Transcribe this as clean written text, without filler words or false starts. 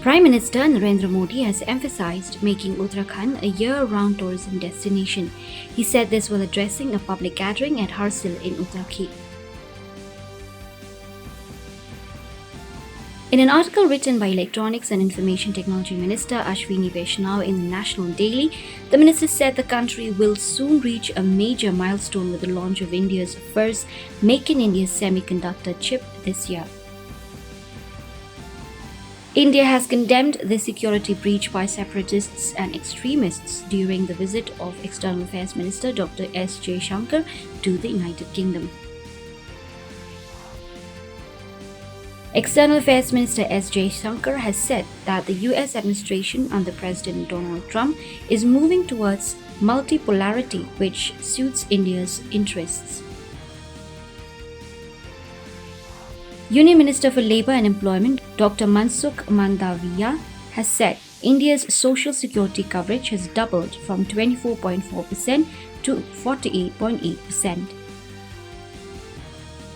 Prime Minister Narendra Modi has emphasized making Uttarakhand a year-round tourism destination. He said this while addressing a public gathering at Harsil in Uttarakhand. In an article written by Electronics and Information Technology Minister Ashwini Vaishnaw in the National Daily, the minister said the country will soon reach a major milestone with the launch of India's first Make in India semiconductor chip this year. India has condemned the security breach by separatists and extremists during the visit of External Affairs Minister Dr. S. Jaishankar to the United Kingdom. External Affairs Minister S. Jaishankar has said that the US administration under President Donald Trump is moving towards multipolarity, which suits India's interests. Union Minister for Labour and Employment Dr. Mansukh Mandaviya has said India's social security coverage has doubled from 24.4% to 48.8%.